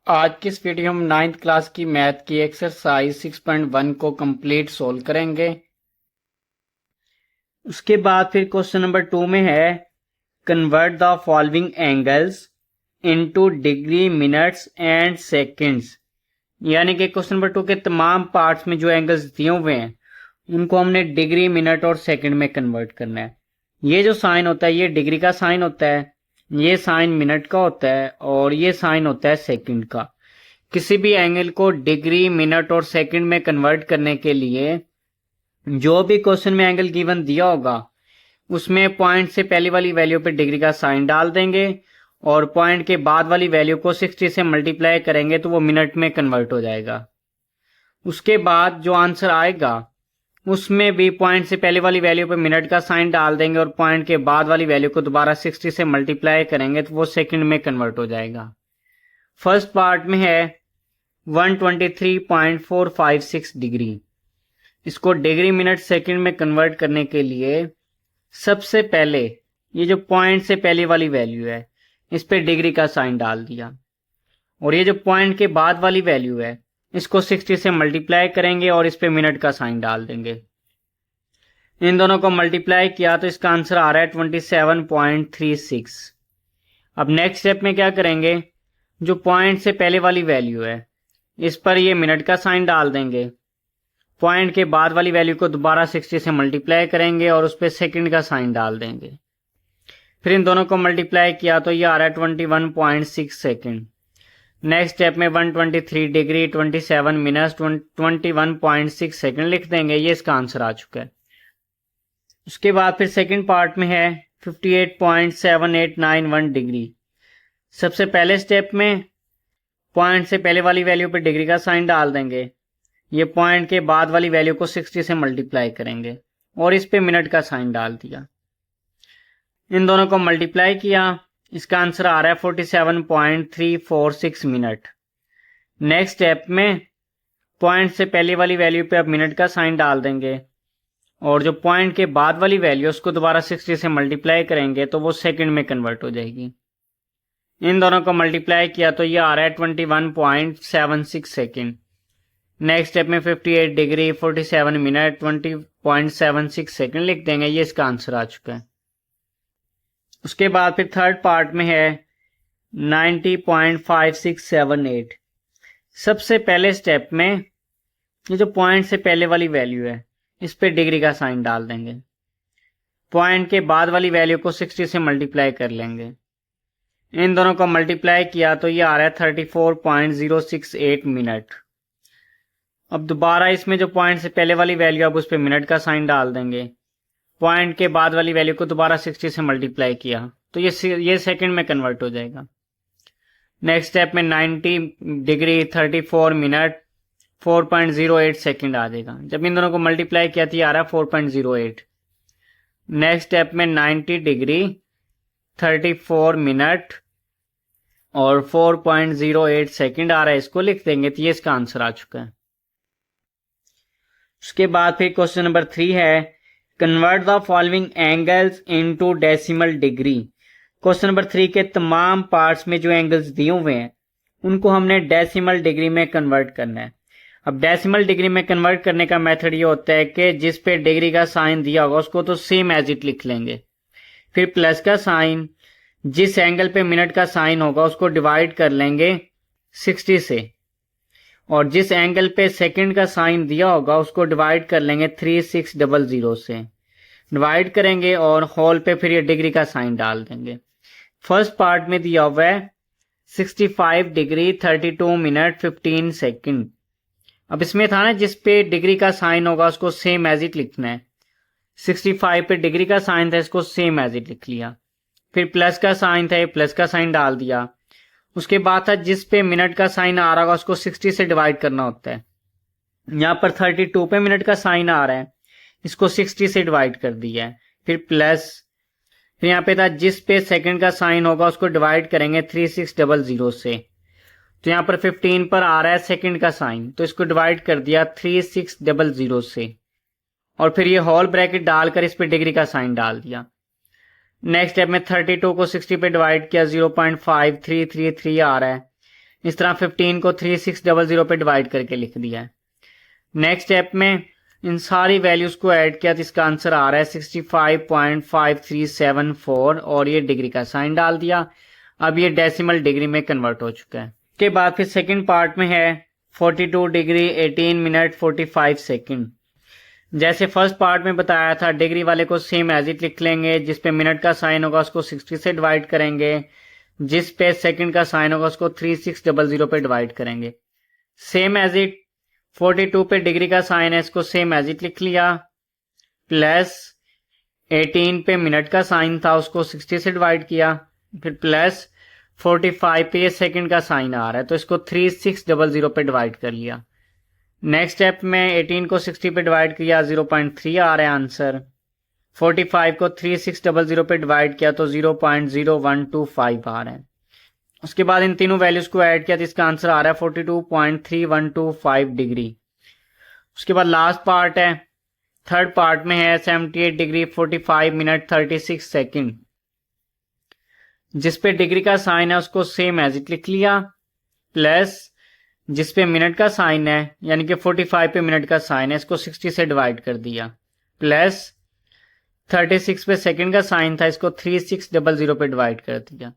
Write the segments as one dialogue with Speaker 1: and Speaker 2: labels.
Speaker 1: आज की इस वीडियो में हम 9th क्लास की मैथ की एक्सरसाइज 6.1 को कंप्लीट सोल्व करेंगे। उसके बाद फिर क्वेश्चन नंबर 2 में है convert the following angles into degree, minutes and seconds. यानी कि क्वेश्चन नंबर 2 के तमाम पार्ट्स में जो एंगल्स दिए हुए हैं उनको हमने डिग्री, मिनट और सेकंड में कन्वर्ट करना है। ये जो साइन होता है ये डिग्री का साइन होता है, ये साइन मिनट का होता है और ये साइन होता है सेकंड का। किसी भी एंगल को डिग्री, मिनट और सेकंड में कन्वर्ट करने के लिए जो भी क्वेश्चन में एंगल गिवन दिया होगा उसमें पॉइंट से पहली वाली वैल्यू पे डिग्री का साइन डाल देंगे और पॉइंट के बाद वाली वैल्यू को 60 से मल्टीप्लाई करेंगे तो वो मिनट में कन्वर्ट हो जाएगा। उसके बाद जो आंसर आएगा उसमें भी पॉइंट से पहले वाली वैल्यू पे मिनट का साइन डाल देंगे और पॉइंट के बाद वाली वैल्यू को दोबारा 60 से मल्टीप्लाई करेंगे तो वो सेकंड में कन्वर्ट हो जाएगा। फर्स्ट पार्ट में है 123.456 डिग्री। इसको डिग्री, मिनट, सेकंड में कन्वर्ट करने के लिए सबसे पहले ये जो पॉइंट से पहले वाली वैल्यू है इस पे डिग्री का साइन डाल दिया और ये जो पॉइंट के बाद वाली वैल्यू है इसको 60 से मल्टीप्लाई करेंगे और इस पे मिनट का साइन डाल देंगे। इन दोनों को मल्टीप्लाई किया तो इसका आंसर आ रहा है 27.36। अब नेक्स्ट स्टेप में क्या करेंगे, जो पॉइंट से पहले वाली वैल्यू है इस पर ये मिनट का साइन डाल देंगे, पॉइंट के बाद वाली वैल्यू को दोबारा 60 से मल्टीप्लाई करेंगे और उस पर सेकंड का साइन डाल देंगे। फिर इन दोनों को मल्टीप्लाई किया तो ये आ रहा है 21.6 सेकंड। नेक्स्ट स्टेप में 123 डिग्री, 27 मिनट्स, 21.6 सेकंड लिख देंगे। ये इसका आंसर आ चुका है। उसके बाद फिर सेकंड पार्ट में है 58.7891 डिग्री। सबसे पहले स्टेप में पॉइंट से पहले वाली वैल्यू पे डिग्री का साइन डाल देंगे, ये पॉइंट के बाद वाली वैल्यू को 60 से मल्टीप्लाई करेंगे और इस पे मिनट का साइन डाल दिया। इन दोनों को मल्टीप्लाई किया, इसका आंसर आ रहा है 47.346 मिनट। नेक्स्ट स्टेप में पॉइंट से पहले वाली वैल्यू पे अब मिनट का साइन डाल देंगे और जो पॉइंट के बाद वाली वैल्यू उसको दोबारा 60 से मल्टीप्लाई करेंगे तो वो सेकंड में कन्वर्ट हो जाएगी। इन दोनों को मल्टीप्लाई किया तो ये आ रहा है 21.76 सेकंड। नेक्स्ट स्टेप में 58 डिग्री, 47 मिनट, 20.76 सेकंड लिख देंगे। ये इसका आंसर आ चुका है। उसके बाद फिर थर्ड पार्ट में है 90.5678। सबसे पहले स्टेप में ये जो पॉइंट से पहले वाली वैल्यू है इस पे डिग्री का साइन डाल देंगे, पॉइंट के बाद वाली वैल्यू को 60 से मल्टीप्लाई कर लेंगे। इन दोनों को मल्टीप्लाई किया तो ये आ रहा है 34.068 मिनट। अब दोबारा इसमें जो पॉइंट से पहले वाली वैल्यू अब उस पर मिनट का साइन डाल देंगे, पॉइंट के बाद वाली वैल्यू को दोबारा 60 से मल्टीप्लाई किया तो ये सेकंड में कन्वर्ट हो जाएगा। नेक्स्ट स्टेप में 90 डिग्री, 34 मिनट, 4.08 सेकंड आ जाएगा। जब इन दोनों को मल्टीप्लाई किया तो ये आ रहा है 4.08। नेक्स्ट स्टेप में 90 डिग्री, 34 मिनट और 4.08 सेकंड आ रहा है, इसको लिख देंगे तो ये इसका आंसर आ चुका है। उसके बाद फिर क्वेश्चन नंबर 3 है convert the following angles into decimal degree. Question number 3 के तमाम पार्ट्स में जो एंगल्स दिए हुए हैं उनको हमने डेसिमल डिग्री में कन्वर्ट करना है। अब डेसिमल डिग्री में कन्वर्ट करने का मेथड ये होता है कि जिस पे डिग्री का साइन दिया होगा उसको तो सेम एज इट लिख लेंगे, फिर प्लस का साइन, जिस एंगल पे मिनट का साइन होगा उसको डिवाइड कर लेंगे 60 से और जिस एंगल पे सेकंड का साइन दिया होगा उसको डिवाइड कर लेंगे 3600 से। डिवाइड करेंगे और होल पे फिर ये डिग्री का साइन डाल देंगे। फर्स्ट पार्ट में दिया हुआ है 65 डिग्री, 32 मिनट, 15 सेकंड। अब इसमें था ना जिस पे डिग्री का साइन होगा उसको सेम एज इट लिखना है। 65 पे डिग्री का साइन था, इसको सेम एज इट लिख लिया। फिर प्लस का साइन था, ये प्लस का साइन डाल दिया। उसके बाद था जिस पे मिनट का साइन आ रहा होगा उसको 60 से डिवाइड करना होता है। यहाँ पर 32 पे मिनट का साइन आ रहा है, इसको 60 से डिवाइड कर दिया है। फिर प्लस, फिर यहाँ पे था जिस पे सेकंड का साइन होगा उसको डिवाइड करेंगे 3600 से। तो यहाँ पर 15 पर आ रहा है सेकंड का साइन, तो इसको डिवाइड कर दिया 3600 से और फिर ये होल ब्रैकेट डालकर इस पे डिग्री का साइन डाल दिया। नेक्स्ट स्टेप में 32 को 60 पे डिवाइड किया, 0.5333 आ रहा है। इस तरह 15 को 3600 पे डिवाइड करके लिख दिया है। नेक्स्ट स्टेप में इन सारी वैल्यूज को ऐड किया तो इसका आंसर आ रहा है 65.5374 और ये डिग्री का साइन डाल दिया। अब ये डेसिमल डिग्री में कन्वर्ट हो चुका है। उसके बाद फिर सेकंड पार्ट में है 42 डिग्री 18 मिनट 45 सेकंड। जैसे फर्स्ट पार्ट में बताया था, डिग्री वाले को सेम एज इट लिख लेंगे, जिस पे मिनट का साइन होगा उसको 60 से डिवाइड करेंगे, जिस पे सेकंड का साइन होगा उसको 3600 पे डिवाइड करेंगे। सेम एज इट 42 पे डिग्री का साइन है, इसको सेम एज इट लिख लिया, प्लस 18 पे मिनट का साइन था उसको 60 से डिवाइड किया, फिर प्लस 45 पे ये सेकंड का साइन आ रहा है तो इसको 3600 पे डिवाइड कर लिया। नेक्स्ट स्टेप में 18 को 60 पे डिवाइड किया, 0.3 आ रहा है आंसर। 45 को 3600 पे डिवाइड किया तो 0.0125 आ रहा है। उसके बाद इन तीनों वैल्यूज को ऐड किया तो इसका आंसर आ रहा है 42.3125 डिग्री। उसके बाद लास्ट पार्ट है, थर्ड पार्ट में है 78 डिग्री 45 मिनट 36 सेकंड। जिस पे डिग्री का साइन है उसको सेम एज इट लिख लिया, प्लस जिस पे मिनट का साइन है यानी कि 45 पे मिनट का साइन है इसको 60 से डिवाइड कर दिया, प्लस 36 पे सेकंड का साइन था इसको 3600 पे डिवाइड कर दिया।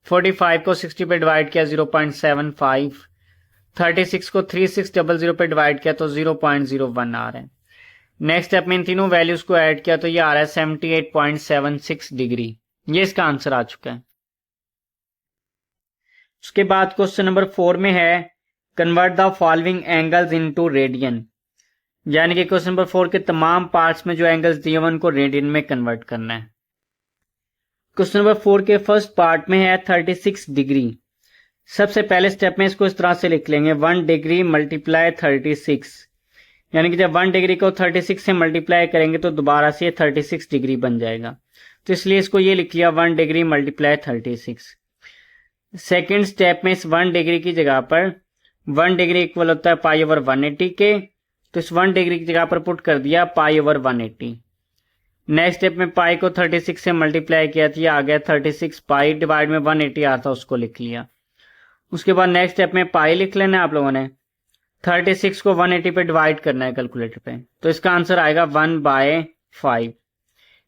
Speaker 1: 45 को 60 पे डिवाइड किया 0.75, 36 को 3600 पे डिवाइड किया तो 0.01 आ रहा है। नेक्स्ट स्टेप में इन तीनों वैल्यूज को ऐड किया तो ये आ रहा है 78.76 डिग्री। ये इसका आंसर आ चुका है। उसके बाद क्वेश्चन नंबर 4 में है convert the following angles into radian, यानी कि क्वेश्चन नंबर 4 के तमाम पार्ट्स में जो एंगल्स दिए हुए उनको रेडियन में कन्वर्ट करना है। क्वेश्चन नंबर 4 के फर्स्ट पार्ट में है 36 डिग्री। सबसे पहले स्टेप में इसको इस तरह से लिख लेंगे 1 डिग्री मल्टीप्लाई 36, यानी कि जब 1 डिग्री को 36 से मल्टीप्लाई करेंगे तो दोबारा से 36 डिग्री बन जाएगा, तो इसलिए इसको ये लिख लिया 1 डिग्री मल्टीप्लाई 36। सेकेंड स्टेप में इस 1 डिग्री की जगह पर 1 डिग्री इक्वल होता है पाई ओवर 180 के, तो इस 1 डिग्री की जगह पर पुट कर दिया पाई ओवर 180। नेक्स्ट स्टेप में पाई को 36 से मल्टीप्लाई किया था, आ गया 36 पाई डिवाइड में 180 आता था उसको लिख लिया। उसके बाद नेक्स्ट स्टेप में पाई लिख लेना है आप लोगों ने, 36 को 180 पे डिवाइड करना है कैलकुलेटर पे, तो इसका आंसर आएगा 1/5।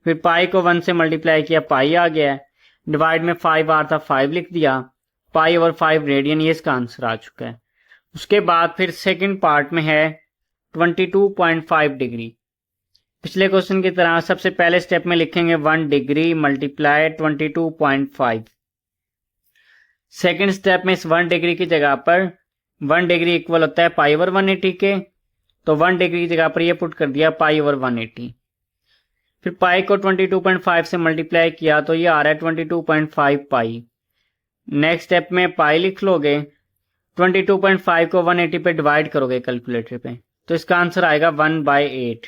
Speaker 1: फिर पाई को 1 से मल्टीप्लाई किया, पाई आ गया है, डिवाइड में 5 आ था 5 लिख दिया, पाई ओवर 5 रेडियन, ये इसका आंसर आ चुका है। उसके बाद फिर सेकंड पार्ट में है 22.5 डिग्री। पिछले क्वेश्चन की तरह सबसे पहले स्टेप में लिखेंगे 1 डिग्री मल्टीप्लाई 22.5। सेकंड स्टेप में इस 1 डिग्री की जगह पर 1 डिग्री इक्वल होता है पाई ओवर 180 के, तो 1 डिग्री की जगह पर ये पुट कर दिया पाई ओवर 180। फिर पाई को 22.5 से मल्टीप्लाई किया तो ये आ रहा है 22.5 पाई। नेक्स्ट स्टेप में पाई लिख लोगे, 22.5 को 180 पे डिवाइड करोगे कैलकुलेटर पे, तो इसका आंसर आएगा 1/8।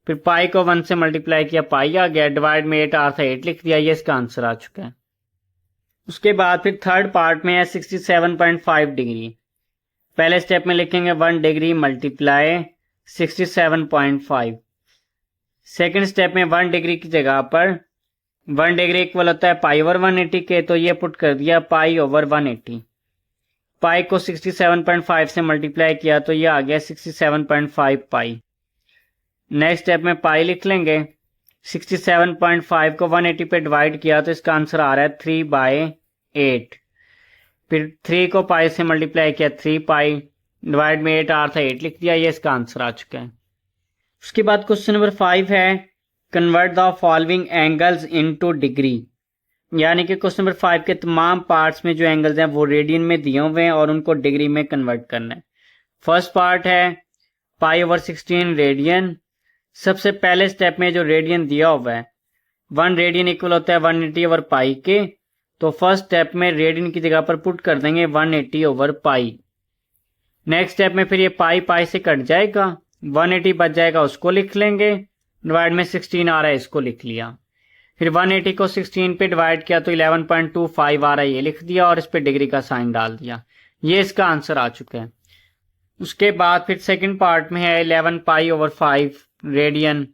Speaker 1: फिर पाई को 1 से मल्टीप्लाई किया, पाई आ गया, डिवाइड में 8 आ था 8 लिख दिया, ये इसका आंसर आ चुका है। उसके बाद फिर थर्ड पार्ट में है 67.5 डिग्री। पहले स्टेप में लिखेंगे 1 डिग्री मल्टीप्लाई 67.5। सेकेंड स्टेप में 1 डिग्री की जगह पर 1 डिग्री इक्वल होता है पाई ओवर 180 के, तो ये पुट कर दिया पाई ओवर 180। पाई को 67.5 से मल्टीप्लाई किया तो ये आ गया 67.5 पाई। नेक्स्ट स्टेप में पाई लिख लेंगे, 67.5 को 180 पे डिवाइड किया तो इसका आंसर आ रहा है 3/8। फिर 3 को पाई से मल्टीप्लाई किया 3 पाई, डिवाइड में 8 आ था 8 लिख दिया, ये इसका आंसर आ चुका है। उसके बाद क्वेश्चन नंबर 5 है convert the following angles into degree, यानी कि क्वेश्चन नंबर 5 के तमाम पार्ट्स में जो एंगल्स हैं वो रेडियन में दिए हुए हैं और उनको डिग्री में कन्वर्ट करना है। फर्स्ट पार्ट है पाई ओवर 16 रेडियन। सबसे पहले स्टेप में जो रेडियन दिया हुआ है 1 रेडियन इक्वल होता है 180 ओवर पाई के, तो फर्स्ट स्टेप में रेडियन की जगह पर पुट कर देंगे 180 ओवर पाई। नेक्स्ट स्टेप में फिर ये पाई पाई से कट जाएगा, 180 बच जाएगा, उसको लिख लेंगे, डिवाइड में 16 आ रहा है, इसको लिख लिया। फिर 180 को 16 पे डिवाइड किया तो 11.25 आ रहा है, ये लिख दिया और इस पे डिग्री का साइन डाल दिया, ये इसका आंसर आ चुका है। उसके बाद फिर सेकंड पार्ट में है 11 पाई ओवर 5 रेडियन।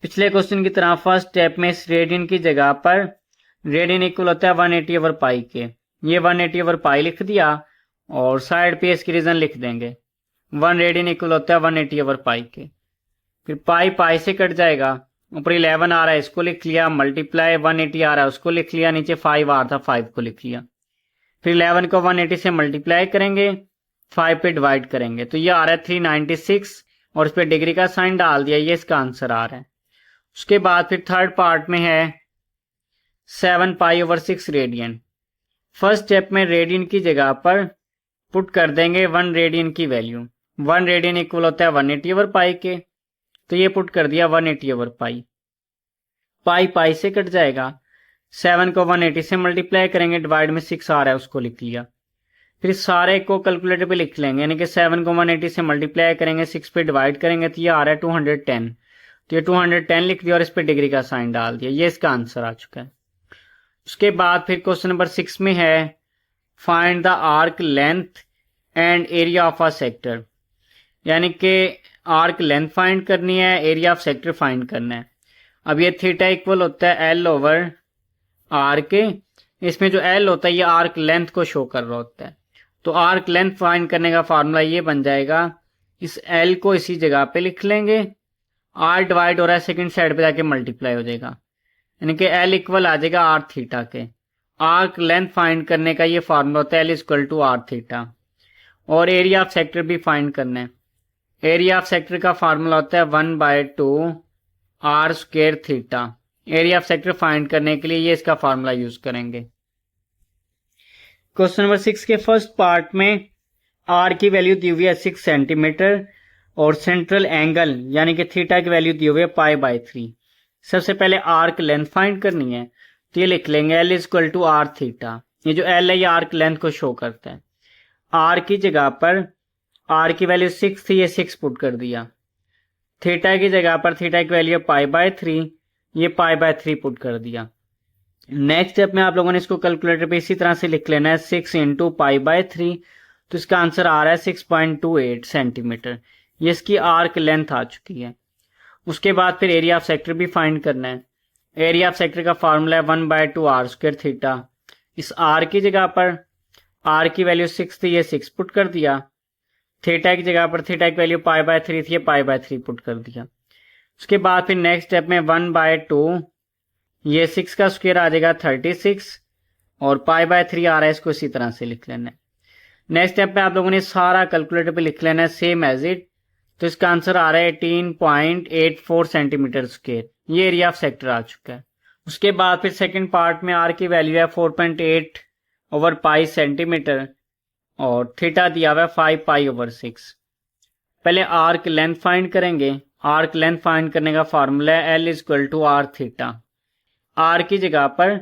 Speaker 1: पिछले क्वेश्चन की तरह फर्स्ट स्टेप में इस रेडियन की जगह पर रेडियन इक्वल होता है 180 ओवर पाई के, ये 180 ओवर पाई लिख दिया और साइड पे इसकी रीजन लिख देंगे। 1 रेडियन इक्वल होता है 180 ओवर पाई के। फिर पाई पाई से कट जाएगा, ऊपर 11 आ रहा है इसको लिख लिया, मल्टीप्लाई 180 आ रहा है उसको लिख लिया, नीचे 5 आ रहा था 5 को लिख लिया। फिर 11 को 180 से मल्टीप्लाई करेंगे, 5 पे डिवाइड करेंगे तो ये आ रहा है 396 और इस पर डिग्री का साइन डाल दिया, ये इसका आंसर आ रहा है। उसके बाद फिर थर्ड पार्ट में है 7 पाई ओवर 6 रेडियन। फर्स्ट स्टेप में रेडियन की जगह पर पुट कर देंगे 1 रेडियन की वैल्यू। 1 रेडियन इक्वल होता है 180 ओवर पाई के, तो ये पुट कर दिया 180 ओवर पाई। पाई पाई से कट जाएगा, 7 को 180 से मल्टीप्लाई करेंगे, डिवाइड में 6 आ रहा है उसको लिख लिया। फिर सारे को कैलकुलेटर पे लिख लेंगे, यानी कि 7 को 180 से मल्टीप्लाई करेंगे, 6 पे डिवाइड करेंगे तो ये आ रहा है 210। तो ये 210 लिख दिया और इस पे डिग्री का साइन डाल दिया, ये इसका आंसर आ चुका है। उसके बाद फिर क्वेश्चन नंबर 6 में है find the arc length and area of a sector, यानी कि आर्क लेंथ फाइंड करनी है, एरिया ऑफ सेक्टर फाइंड करना है। अब ये थीटा इक्वल होता है एल ओवर आर के, इसमें जो एल होता है ये आर्क लेंथ को शो कर रहा होता है। तो आर्क लेंथ फाइंड करने का फार्मूला ये बन जाएगा, इस एल को इसी जगह पे लिख लेंगे, आर डिवाइड हो रहा है सेकंड साइड पे जाके मल्टीप्लाई हो जाएगा, यानी कि एल इक्वल आ जाएगा आर थीटा के। आर्क लेंथ फाइंड करने का ये फार्मूला होता है L equal to R theta. और एरिया ऑफ सेक्टर भी फाइंड करना है, एरिया ऑफ सेक्टर का फार्मूला होता है 1/2 R square theta. Area of sector find करने के लिए ये इसका फार्मूला यूज करेंगे। क्वेश्चन नंबर 6 के फर्स्ट पार्ट में आर की वैल्यू दी हुई है 6 सेंटीमीटर और सेंट्रल एंगल यानी कि थीटा की वैल्यू दी हुई है π/3। सबसे पहले आर्क लेंथ फाइंड करनी है, तो ये लिख लेंगे L equal to R theta. ये जो एल है ये आर्क लेंथ को शो करता है। आर की जगह पर आर की वैल्यू 6 थी, ये 6 पुट कर दिया। थीटा की जगह पर थीटा की वैल्यू π/3, ये π/3 पुट कर दिया। नेक्स्ट स्टेप में आप लोगों ने इसको कैलकुलेटर पे इसी तरह से लिख लेना है 6 इंटू π/3, तो इसका आंसर आ रहा है 6.28 सेंटीमीटर। ये इसकी आर्क लेंथ आ चुकी है। उसके बाद फिर एरिया ऑफ सेक्टर भी फाइंड करना है। एरिया ऑफ सेक्टर का फार्मूला है 1/2 आर स्क्वायर थीटा। इस आर की जगह पर आर की वैल्यू 6 थी, ये 6 पुट कर दिया। थीटा की जगह पर थीटा की वैल्यू π/3 थी, ये π/3 पुट कर दिया। उसके बाद फिर नेक्स्ट स्टेप में 1/2, ये 6 का स्क्वायर आ जाएगा 36 और π/3 आ रहा है, इसको इसी तरह से लिख लेना है। नेक्स्ट स्टेप पे आप लोगों ने सारा कैलकुलेटर पे लिख लेना है सेम एज इट, तो इसका आंसर आ रहा है 18.84 सेंटीमीटर स्क्वायर। ये एरिया ऑफ सेक्टर आ चुका है। उसके बाद फिर सेकंड पार्ट में आर की वैल्यू है 4.8 ओवर पाई सेंटीमीटर और थीटा दिया हुआ है 5 पाई ओवर 6। पहले आर्क लेंथ फाइंड करेंगे। आर्क लेंथ फाइंड करने का फार्मूला है L equal to R theta. R की जगह पर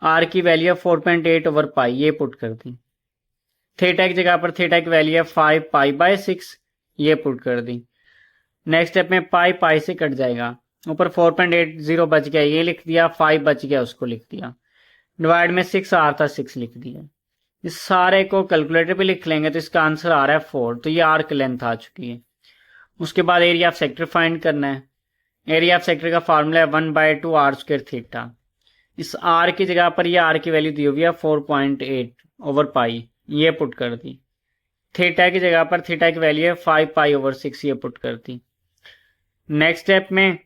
Speaker 1: आर की वैल्यू है 4.8 ओवर पाई, ये पुट कर दी। थीटा की जगह पर थीटा की वैल्यू है 5 π/6, ये पुट कर दी। नेक्स्ट स्टेप में पाई पाई से कट जाएगा, ऊपर 4.80 बच गया, ये लिख दिया, 5 बच गया उसको लिख दिया, डिवाइड में 6 आ रहा था 6 लिख दिया। इस सारे को कैलकुलेटर पे लिख लेंगे तो इसका आंसर आ रहा है 4। तो ये आर्क लेंथ आ चुकी है। उसके बाद एरिया ऑफ सेक्टर फाइंड करना है। एरिया ऑफ सेक्टर का फार्मूला है 1/2 आर स्क्वायर थीटा। इस आर की जगह पर ये आर की वैल्यू दी हुई है 4.8 ओवर पाई, ये पुट कर दी। थीटा की जगह पर थीटा की वैल्यू है 5 पाई ओवर 6, ये पुट कर दी। नेक्स्ट स्टेप में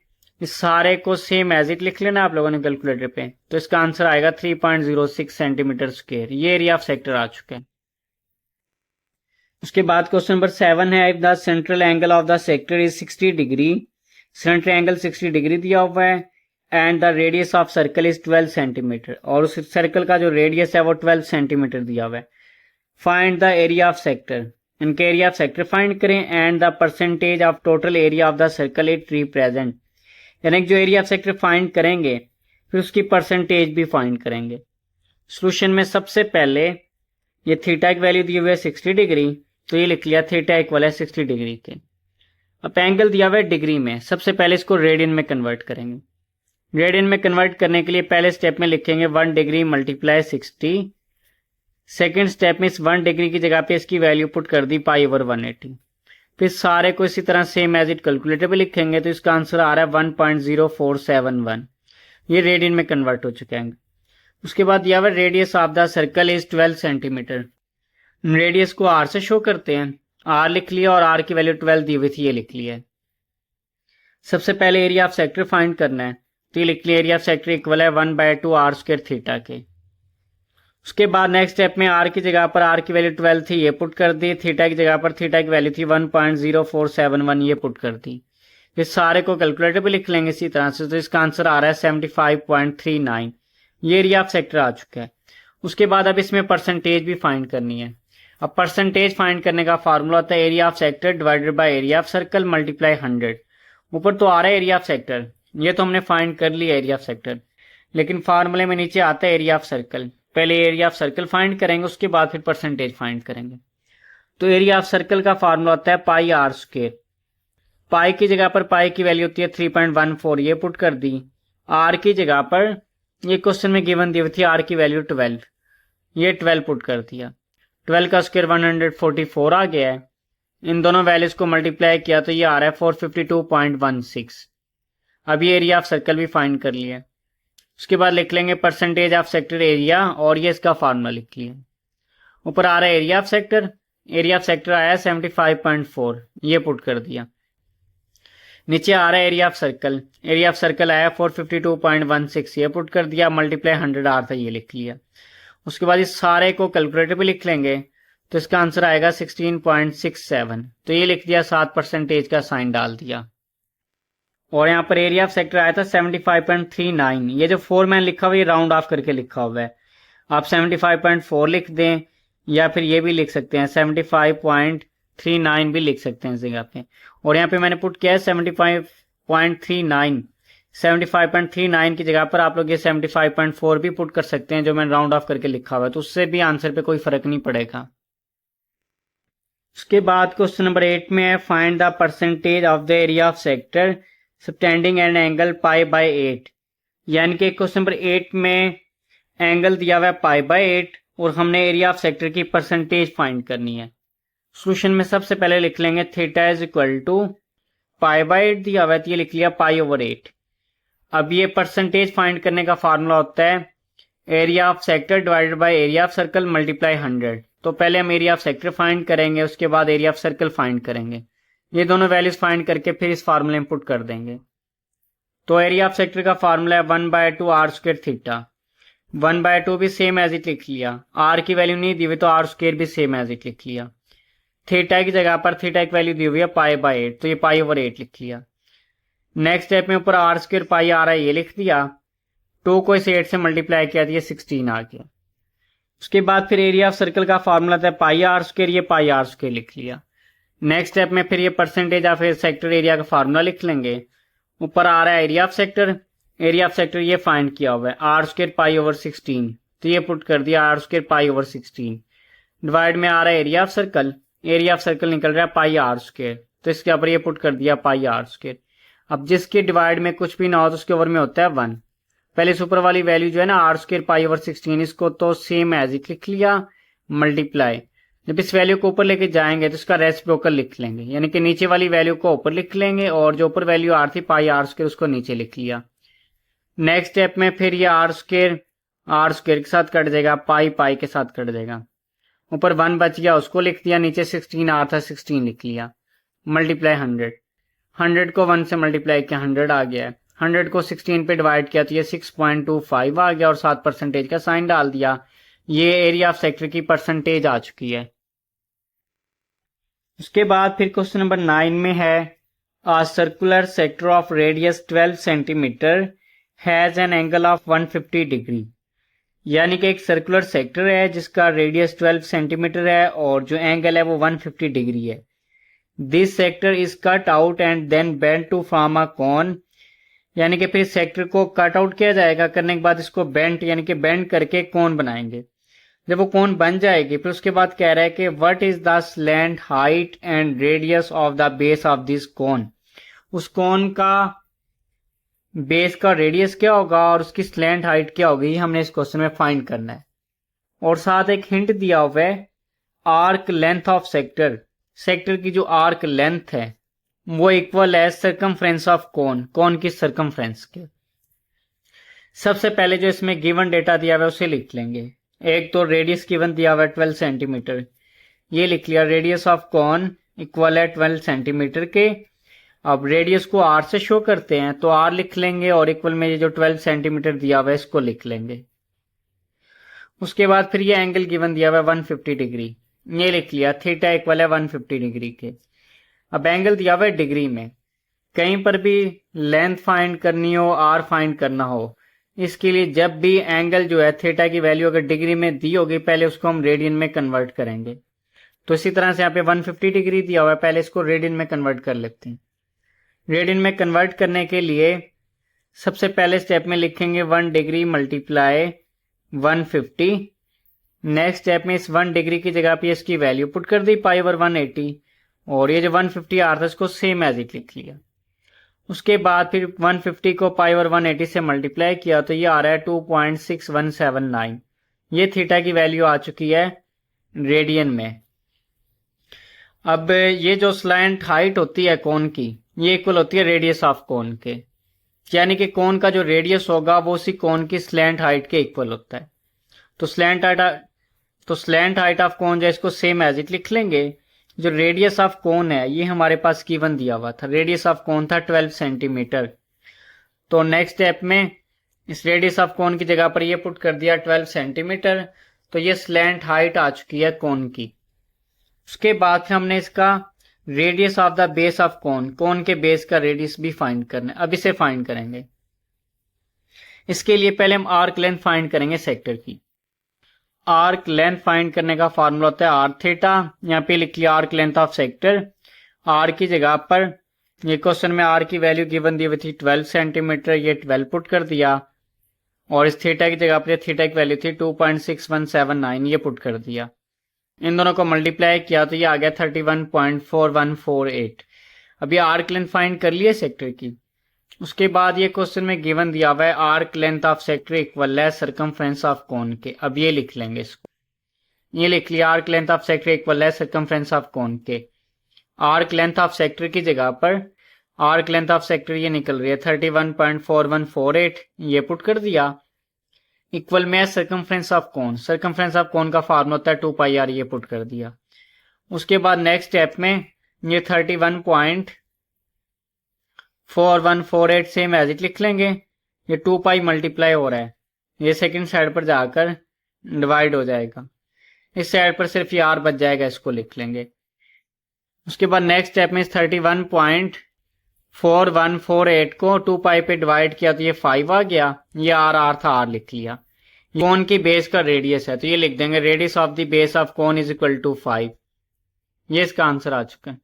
Speaker 1: इस सारे को सेम एज इट लिख लेना आप लोगों ने कैलकुलेटर पे, तो इसका आंसर आएगा 3.06 सेंटीमीटर स्क्वायर। ये एरिया ऑफ सेक्टर आ चुका है। उसके बाद क्वेश्चन नंबर 7 है, if the central angle of the sector is 60 degree, central angle 60 degree दिया हुआ है and the radius of circle is 12 centimetre, और उस सर्कल का जो रेडियस है वो 12 सेंटीमीटर दिया हुआ है। Find the area of sector, इनके एरिया ऑफ सेक्टर फाइंड करें and the percentage of total area of the circle it represent, यानी जो एरिया ऑफ सेक्टर फाइंड करेंगे फिर उसकी परसेंटेज भी फाइंड करेंगे। सोल्यूशन में सबसे पहले ये थीटा की वैल्यू दी हुई है 60 डिग्री, तो ये लिख लिया थीटा इक्वल है 60 डिग्री के। अब एंगल दिया हुआ है डिग्री में, सबसे पहले इसको रेडियन में कन्वर्ट करेंगे। रेडियन में कन्वर्ट करने के लिए पहले स्टेप में लिखेंगे 1 डिग्री मल्टीप्लाई 60। सेकेंड स्टेप में इस 1 डिग्री की जगह पे इसकी वैल्यू पुट कर दी पाई ओवर 180। फिर सारे को इसी तरह सेम एज इट कैलकुलेटर पे लिखेंगे, तो इसका आंसर आ रहा है 1.0471। ये रेडियन में कन्वर्ट हो चुके हैं। उसके बाद दिया हुआ radius of the circle is 12 centimetre. Radius को आर से शो करते हैं, आर लिख लिया और आर की वैल्यू 12 दी हुई थी, ये लिख लिया है। सबसे पहले एरिया ऑफ सेक्टर फाइंड करना है, तो ये लिख लिया एरिया ऑफ सेक्टर इक्वल है 1/2 आर स्क्वायर थीटा के। उसके बाद नेक्स्ट स्टेप में आर की जगह पर आर की वैल्यू 12 थी, ये पुट कर दी। थीटा की जगह पर थीटा की वैल्यू थी 1.0471, ये पुट कर दी। ये सारे को कैलकुलेटर पे लिख लेंगे इसी तरह से, तो इसका आंसर आ रहा है 75.39। ये एरिया ऑफ सेक्टर आ चुका है। उसके बाद अब इसमें परसेंटेज भी फाइंड करनी है। अब परसेंटेज फाइंड करने का फार्मूला होता है area of sector divided by area of circle multiply 100। ऊपर तो आ रहा है एरिया ऑफ सेक्टर, ये तो हमने फाइंड कर लिया एरिया ऑफ सेक्टर, लेकिन फार्मूले में नीचे आता है एरिया ऑफ सर्कल। पहले एरिया ऑफ सर्कल फाइंड करेंगे, उसके बाद फिर परसेंटेज फाइंड करेंगे। तो एरिया ऑफ सर्कल का फार्मूला होता है पाई आर स्क्वायर। पाई की जगह पर पाई की वैल्यू होती है 3.14, ये पुट कर दी। आर की जगह पर ये क्वेश्चन में गिवन दी हुई थी आर की वैल्यू 12, ये 12 पुट कर दिया। 12 का स्क्वायर 144 आ गया है। इन दोनों वैल्यूज को मल्टीप्लाई किया तो ये आ रहा है 452.16। अब ये एरिया ऑफ सर्कल भी फाइंड कर लिया। उसके बाद लिख लेंगे परसेंटेज ऑफ सेक्टर एरिया, और ये इसका फार्मूला लिख लिया। ऊपर आ रहा है area of sector, area of sector आया 75.4, ये पुट कर दिया। नीचे आ रहा है area of circle, area of circle आया 452.16, ये पुट कर दिया। मल्टीप्लाई 100 आ था, ये लिख लिया। उसके बाद इस सारे को कैलकुलेटर पे लिख लेंगे, तो इसका आंसर आएगा 16.67, तो ये लिख दिया, 7% का साइन डाल दिया। और यहाँ पर एरिया ऑफ सेक्टर आया था 75.39, ये जो 4 मैंने लिखा हुआ है ये राउंड ऑफ करके लिखा हुआ है। आप 75.4 लिख दें, या फिर ये भी लिख सकते हैं 75.39 भी लिख सकते हैं इस जगह पे। और यहाँ पे मैंने पुट किया है 75.39, 75.39 की जगह पर आप लोग ये 75.4 भी पुट कर सकते हैं, जो मैंने राउंड ऑफ करके लिखा हुआ है, तो उससे भी आंसर पे कोई फर्क नहीं पड़ेगा। उसके बाद क्वेश्चन नंबर 8 में है find the percentage of the area of sector subtending an angle π/8। यानी कि क्वेश्चन नंबर 8 में एंगल दिया हुआ है π/8 और हमने एरिया ऑफ सेक्टर की परसेंटेज फाइंड करनी है। सोल्यूशन में सबसे पहले लिख लेंगे थीटा इज इक्वल टू π/8 दिया हुआ है, तो ये लिख लिया π/8। अब ये परसेंटेज फाइंड करने का फार्मूला होता है area of sector divided by area of circle multiply 100। तो पहले हम एरिया ऑफ सेक्टर फाइंड करेंगे, उसके बाद एरिया ऑफ सर्कल फाइंड करेंगे। ये दोनों वैल्यूज फाइंड करके फिर इस फार्मूले में पुट कर देंगे। तो एरिया ऑफ सेक्टर का फार्मूला है 1/2 आर स्क्वायर थीटा। 1/2 भी सेम एज इट लिख लिया, आर की वैल्यू नहीं दी हुई तो आर स्क्वायर भी सेम एज इट लिख लिया। थीटा की जगह पर थीटा की वैल्यू दी हुई है π/8, तो ये π/8 लिख लिया। नेक्स्ट स्टेप में ऊपर आर स्क्वायर पाई आ रहा है, ये लिख दिया। 2 को इस 8 से मल्टीप्लाई किया तो ये 16 आ गया। उसके बाद फिर एरिया ऑफ सर्कल का फार्मूला था पाई आर स्क्वायर, ये पाई आर स्क्वायर लिख लिया। नेक्स्ट स्टेप में फिर ये परसेंटेज ऑफ सेक्टर एरिया का फार्मूला लिख लेंगे। ऊपर आ रहा है area of sector, area of sector ये फाइंड किया हुआ है आर स्क्वायर π/16, तो ये पुट कर दिया आर स्क्वायर π/16। डिवाइड में आ रहा है area of circle, area of circle निकल रहा है पाई आर स्क्वायर, तो इसके ऊपर ये पुट कर दिया पाई आर स्क्वायर। अब जिसके डिवाइड में कुछ भी ना हो तो उसके ओवर में होता है 1। पहले इस ऊपर वाली वैल्यू जो है ना आर स्क्वायर π/16, इसको तो सेम एज इट लिख लिया, मल्टीप्लाई। जब इस वैल्यू को ऊपर लेके जाएंगे तो इसका रेसिप्रोकल लिख लेंगे, यानी कि नीचे वाली वैल्यू को ऊपर लिख लेंगे और जो ऊपर वैल्यू आर थी पाई आर स्क्वायर उसको नीचे लिख लिया। नेक्स्ट स्टेप में फिर ये आर स्क्वायर के साथ कट जाएगा, पाई पाई के साथ कट जाएगा। ऊपर 1 बच गया, उसको लिख दिया, नीचे 16 आर था 16 लिख लिया, मल्टीप्लाई 100। 100 को 1 से मल्टीप्लाई किया 100 आ गया है। 100 को 16 पे डिवाइड किया तो ये 6.25 आ गया और 7% का साइन डाल दिया। ये एरिया ऑफ सेक्टर की परसेंटेज आ चुकी है। उसके बाद फिर क्वेश्चन नंबर 9 में है a circular sector of radius 12 centimetre has an angle of 150 degree. यानी कि एक सर्कुलर सेक्टर है जिसका रेडियस 12 सेंटीमीटर है और जो एंगल है वो 150 डिग्री है। This sector is cut out and then bend to form a cone. यानी कि फिर सेक्टर को कट आउट किया जाएगा, करने के बाद इसको बेंड यानी कि बेंड करके कोन बनाएंगे। जब वो कोन बन जाएगी फिर उसके बाद कह रहा है कि what is the slant height and radius of the base of this cone. उस कोन का बेस का रेडियस क्या होगा और उसकी स्लैंट हाइट क्या होगी, हमने इस क्वेश्चन में फाइंड करना है। और साथ एक हिंट दिया हुआ है arc length of sector. Sector की जो आर्क लेंथ है वो इक्वल है सर्कमफ्रेंस ऑफ कोन, कोन की सर्कमफ्रेंस के। सबसे पहले जो इसमें गिवन डेटा दिया हुआ है उसे लिख लेंगे। एक तो रेडियस गिवन दिया हुआ है 12 सेंटीमीटर, ये लिख लिया। रेडियस ऑफ कॉन इक्वल है 12 सेंटीमीटर के। अब रेडियस को आर से शो करते हैं तो आर लिख लेंगे और इक्वल में ये जो 12 सेंटीमीटर दिया हुआ है इसको लिख लेंगे। उसके बाद फिर ये एंगल गिवन दिया हुआ है 150 डिग्री, ये लिख लिया। थीटा इक्वल है 150 डिग्री के। अब एंगल दिया हुआ है डिग्री में, कहीं पर भी लेंथ फाइंड करनी हो, आर फाइंड करना हो, इसके लिए जब भी एंगल जो है थीटा की वैल्यू अगर डिग्री में दी होगी पहले उसको हम रेडियन में कन्वर्ट करेंगे। तो इसी तरह से यहाँ पे 150 डिग्री दिया हुआ है, पहले इसको रेडियन में कन्वर्ट कर लेते हैं। रेडियन में कन्वर्ट करने के लिए सबसे पहले स्टेप में लिखेंगे 1 डिग्री मल्टीप्लाई 150। नेक्स्ट स्टेप में इस 1 डिग्री की जगह पे इसकी वैल्यू पुट कर दी π/180 और ये जो 150 आ रहा था इसको सेम एज इट लिख लिया। उसके बाद फिर 150 को π/180 से मल्टीप्लाई किया तो ये आ रहा है 2.6179। ये थीटा की वैल्यू आ चुकी है रेडियन में। अब ये जो स्लैंट हाइट होती है कोन की, ये इक्वल होती है रेडियस ऑफ कोन के, यानी कि कोन का जो रेडियस होगा वो उसी कोन की स्लैंट हाइट के इक्वल होता है। तो स्लैंट हाइट ऑफ कोन जो इसको सेम एज इट लिख लेंगे। जो रेडियस ऑफ कोन है ये हमारे पास गिवन दिया हुआ था, रेडियस ऑफ कोन था 12 सेंटीमीटर। तो नेक्स्ट स्टेप में इस रेडियस ऑफ कोन की जगह पर ये पुट कर दिया 12 सेंटीमीटर। तो ये स्लैंट हाइट आ चुकी है कोन की। उसके बाद फिर हमने इसका radius of the base of कोन के बेस का रेडियस भी फाइंड करना है। अब इसे फाइंड करेंगे। इसके लिए पहले हम आर्क लेंथ फाइंड करेंगे सेक्टर की। आर्क लेंथ फाइंड करने का फार्मूला होता है आर थीटा। यहाँ पे लिख लिया arc length of sector. R की जगह पर ये क्वेश्चन में आर की वैल्यू गिवन दी हुई थी 12 सेंटीमीटर, ये 12 पुट कर दिया और इस थीटा की जगह पर थीटा की वैल्यू थी 2.6179, ये पुट कर दिया। इन दोनों को मल्टीप्लाई किया तो ये आ गया 31.4148। अब ये आर्क लेंथ फाइंड कर लिए सेक्टर की। उसके बाद ये क्वेश्चन में गिवन दिया हुआ है arc length of sector equal है सर्कमफ्रेंस ऑफ कोन के। अब ये लिख लेंगे इसको, ये लिख लिया arc length of sector equal है सर्कमफ्रेंस ऑफ कोन के। आर्क लेंथ ऑफ सेक्टर की जगह पर आर्क लेंथ ऑफ सेक्टर ये निकल रही है 31.4148, ये पुट कर दिया। इक्वल में circumference of cone, circumference of cone का फार्मूला होता है 2πr, ये पुट कर दिया। उसके बाद नेक्स्ट स्टेप में ये 31.4148 सेम एज इट लिख लेंगे। ये 2π मल्टीप्लाई हो रहा है, ये सेकंड साइड पर जाकर डिवाइड हो जाएगा, इस साइड पर सिर्फ ये r बच जाएगा, इसको लिख लेंगे। उसके बाद नेक्स्ट स्टेप में 31.4148 को 2π पे डिवाइड किया तो ये 5 आ गया, ये r था, r लिख लिया। कोन की बेस का रेडियस है तो ये लिख देंगे radius of the base of cone is equal to 5। ये इसका आंसर आ चुका है।